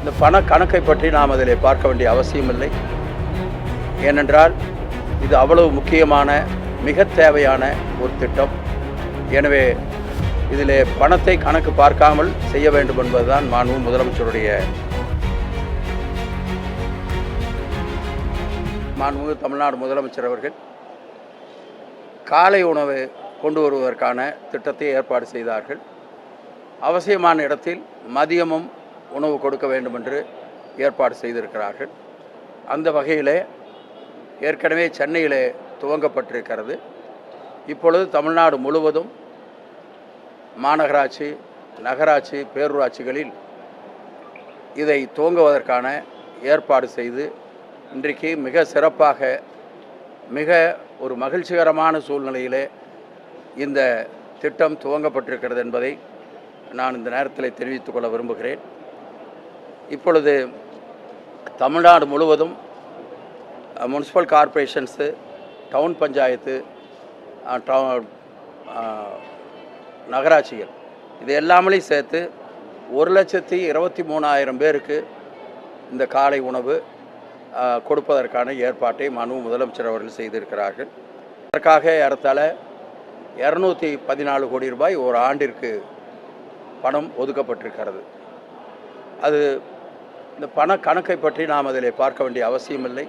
இந்த பண கணக்கை பற்றி நாம் அதில் பார்க்க வேண்டிய அவசியமில்லை. ஏனென்றால் இது அவ்வளவு முக்கியமான மிக தேவையான ஒரு திட்டம். எனவே இதில் பணத்தை கணக்கு பார்க்காமல் செய்ய வேண்டும் என்பதுதான் மாண்பு முதலமைச்சருடைய மாண்பு தமிழ்நாடு முதலமைச்சர் அவர்கள் காலை உணவு கொண்டு வருவதற்கான திட்டத்தை ஏற்பாடு செய்தார்கள். அவசியமான இடத்தில் மதியமும் உணவு கொடுக்க வேண்டும் என்று ஏற்பாடு செய்திருக்கிறார்கள். அந்த வகையிலே ஏற்கனவே சென்னையிலே துவங்கப்பட்டிருக்கிறது. இப்பொழுது தமிழ்நாடு முழுவதும் மாநகராட்சி, நகராட்சி, பேரூராட்சிகளில் இதை துவங்குவதற்கான ஏற்பாடு செய்து இன்றைக்கு மிக சிறப்பாக மிக ஒரு மகிழ்ச்சிகரமான சூழ்நிலையிலே இந்த திட்டம் துவங்கப்பட்டிருக்கிறது என்பதை நான் இந்த நேரத்தில் தெரிவித்துக் கொள்ள விரும்புகிறேன். இப்பொழுது தமிழ்நாடு முழுவதும் முனிசிபல் கார்ப்பரேஷன்ஸு, டவுன் பஞ்சாயத்து, நகராட்சிகள் இது எல்லாமே சேர்த்து 1,23,000 பேருக்கு இந்த காலை உணவு கொடுப்பதற்கான ஏற்பாட்டை மாண்பு முதலமைச்சர் அவர்கள் செய்திருக்கிறார்கள். அதற்காக ஏறத்தாழ 214 கோடி ரூபாய் ஒரு ஆண்டிற்கு பணம் ஒதுக்கப்பட்டிருக்கிறது. அது இந்த பண கணக்கை பற்றி நாம் அதில் பார்க்க வேண்டிய அவசியமில்லை.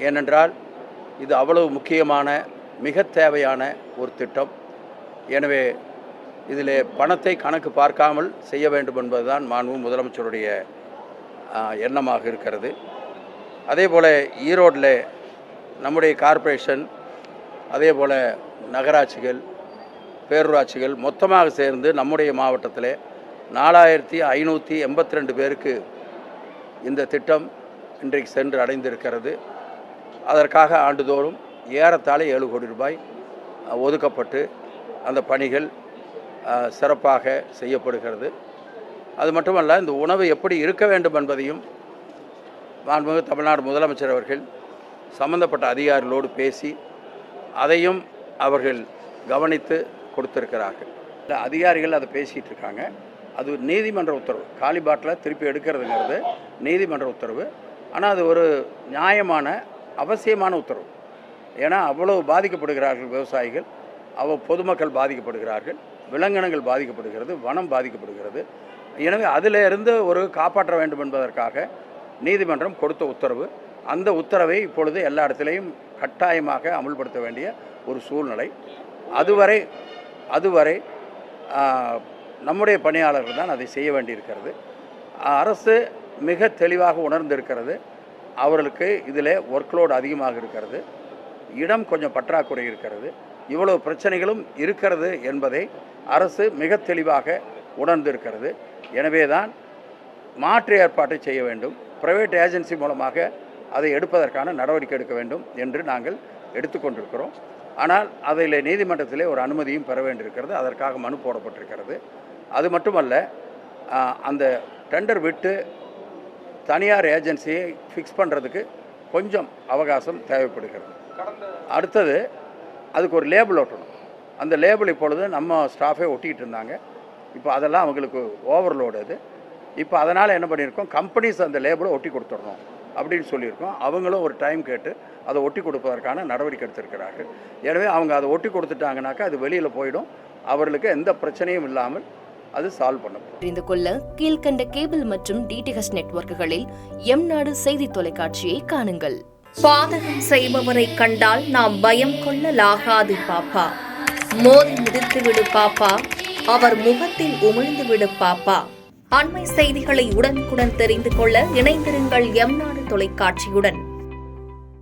ஏனென்றால் இது அவ்வளவு முக்கியமான மிக தேவையான ஒரு திட்டம். எனவே இதில் பணத்தை கணக்கு பார்க்காமல் செய்ய வேண்டும் என்பதுதான் மாண்பு முதலமைச்சருடைய எண்ணமாக இருக்கிறது. அதே போல் ஈரோட்டில் நம்முடைய கார்ப்பரேஷன், அதே போல் நகராட்சிகள், பேரூராட்சிகள் மொத்தமாக சேர்ந்து நம்முடைய மாவட்டத்தில் 4,582 பேருக்கு இந்த திட்டம் இன்றைக்கு சென்று அடைந்திருக்கிறது. அதற்காக ஆண்டுதோறும் ஏறத்தாழ 7 கோடி ரூபாய் ஒதுக்கப்பட்டு அந்த பணிகள் சிறப்பாக செய்யப்படுகிறது. அது மட்டுமல்ல, இந்த உணவு எப்படி இருக்க வேண்டும் என்பதையும் மாண்புமிகு தமிழ்நாடு முதலமைச்சர் அவர்கள் சம்பந்தப்பட்ட அதிகாரிகளோடு பேசி அதையும் அவர்கள் கவனித்து கொடுத்திருக்கிறார்கள். அதிகாரிகள் அதை பேசிகிட்டு இருக்காங்க. அது நீதிமன்ற உத்தரவு. காலி பாட்டில் திருப்பி எடுக்கிறதுங்கிறது நீதிமன்ற உத்தரவு. ஆனால் அது ஒரு நியாயமான அவசியமான உத்தரவு. ஏன்னா அவ்வளவு பாதிக்கப்படுகிறார்கள் விவசாயிகள், பொதுமக்கள் பாதிக்கப்படுகிறார்கள், விலங்கினங்கள் பாதிக்கப்படுகிறது, வனம் பாதிக்கப்படுகிறது. எனவே அதிலிருந்து ஒரு காப்பாற்ற வேண்டும் என்பதற்காக நீதிமன்றம் கொடுத்த உத்தரவு. அந்த உத்தரவை இப்பொழுது எல்லா இடத்துலையும் கட்டாயமாக அமுல்படுத்த வேண்டிய ஒரு சூழ்நிலை. அதுவரை நம்முடைய பணியாளர்கள் தான் அதை செய்ய வேண்டியிருக்கிறது. அரசு மிக தெளிவாக உணர்ந்திருக்கிறது. அவர்களுக்கு இதில் ஒர்க்லோடு அதிகமாக இருக்கிறது, இடம் கொஞ்சம் பற்றாக்குறை இருக்கிறது, இவ்வளவு பிரச்சனைகளும் இருக்கிறது என்பதை அரசு மிக தெளிவாக உணர்ந்திருக்கிறது. எனவே தான் மாற்று ஏற்பாட்டை செய்ய வேண்டும், பிரைவேட் ஏஜென்சி மூலமாக அதை எடுப்பதற்கான நடவடிக்கை எடுக்க வேண்டும் என்று நாங்கள் எடுத்துக்கொண்டிருக்கிறோம். ஆனால் அதில் நீதிமன்றத்திலே ஒரு அனுமதியும் பெற வேண்டியிருக்கிறது. அதற்காக மனு போடப்பட்டிருக்கிறது. அது மட்டுமல்ல, அந்த டெண்டர் விட்டு தனியார் ஏஜென்சியை ஃபிக்ஸ் பண்ணுறதுக்கு கொஞ்சம் அவகாசம் தேவைப்படுகிறது. அடுத்தது அதுக்கு ஒரு லேபிள் ஒட்டணும். அந்த லேபிள் இப்பொழுது நம்ம ஸ்டாஃபே ஒட்டிக்கிட்டு இருந்தாங்க. இப்போ அதெல்லாம் அவங்களுக்கு ஓவர்லோடு அது. இப்போ அதனால் என்ன பண்ணியிருக்கோம், கம்பெனிஸ் அந்த லேபிளை ஒட்டி கொடுத்துடணும் அப்படின்னு சொல்லியிருக்கோம். அவங்களும் ஒரு டைம் கேட்டு அதை ஒட்டி கொடுப்பதற்கான நடவடிக்கை எடுத்திருக்கிறார்கள். எனவே அவங்க அதை ஒட்டி கொடுத்துட்டாங்கனாக்கா அது வெளியில் போயிடும். அவர்களுக்கு எந்த பிரச்சனையும் இல்லாமல் அது சால்வ் பண்ணப்படும். தெரிந்து கொள்ள கீழ்கண்ட கேபிள் மற்றும் டிடிஹெச் நெட்வொர்க்குகளில் எம்நாடு செய்தி தொலைக்காட்சியை காணுங்கள். பாதகம் செய்பவரை கண்டால் நாம் பயம் கொள்ளலாகாது பாப்பா. மோதி மிதித்து விடு பாப்பா, அவர் முகத்தில் உமிழ்ந்து விடு பாப்பா. அண்மை செய்திகளை உடனுக்குடன் தெரிந்து கொள்ள இணைந்திருங்கள் எம்நாடு தொலைக்காட்சியுடன்.